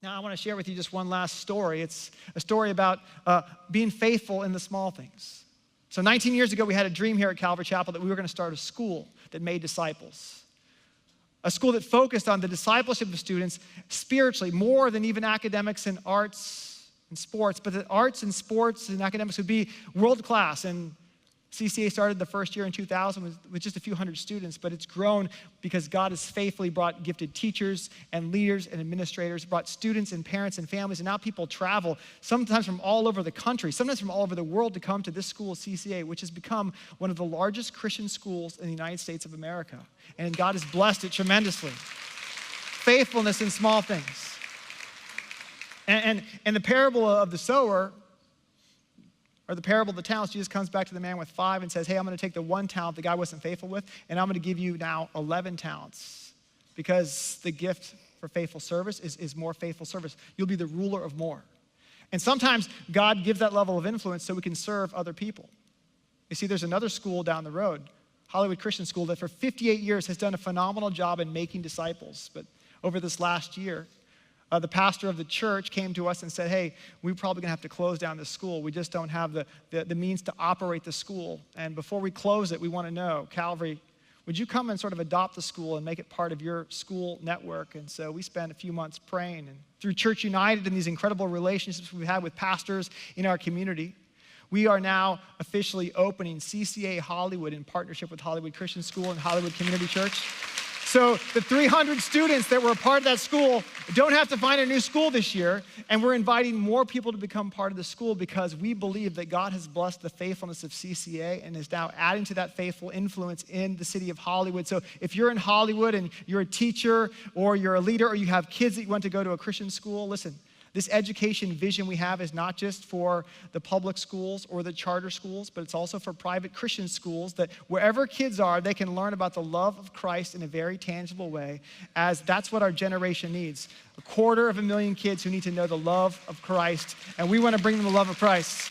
Now, I want to share with you just one last story. It's a story about being faithful in the small things. So 19 years ago, we had a dream here at Calvary Chapel that we were going to start a school that made disciples. A school that focused on the discipleship of students spiritually, more than even academics and arts and sports, but that arts and sports and academics would be world class. And CCA started the first year in 2000 with just a few hundred students, but it's grown because God has faithfully brought gifted teachers and leaders and administrators, brought students and parents and families, and now people travel, sometimes from all over the country, sometimes from all over the world, to come to this school, CCA, which has become one of the largest Christian schools in the United States of America. And God has blessed it tremendously. Faithfulness in small things. And the parable of the sower, or the parable of the talents, Jesus comes back to the man with 5 and says, hey, I'm going to take the 1 talent the guy wasn't faithful with, and I'm going to give you now 11 talents. Because the gift for faithful service is more faithful service. You'll be the ruler of more. And sometimes God gives that level of influence so we can serve other people. You see, there's another school down the road, Hollywood Christian School, that for 58 years has done a phenomenal job in making disciples. But over this last year, the pastor of the church came to us and said, hey, we're probably going to have to close down this school. We just don't have the means to operate the school. And before we close it, we want to know, Calvary, would you come and sort of adopt the school and make it part of your school network? And so we spent a few months praying. And through Church United and these incredible relationships we've had with pastors in our community, we are now officially opening CCA Hollywood in partnership with Hollywood Christian School and Hollywood Community Church. So the 300 students that were a part of that school don't have to find a new school this year, and we're inviting more people to become part of the school because we believe that God has blessed the faithfulness of CCA and is now adding to that faithful influence in the city of Hollywood. So if you're in Hollywood and you're a teacher or you're a leader or you have kids that you want to go to a Christian school, listen, this education vision we have is not just for the public schools or the charter schools, but it's also for private Christian schools that wherever kids are, they can learn about the love of Christ in a very tangible way, as that's what our generation needs. 250,000 kids who need to know the love of Christ, and we want to bring them the love of Christ.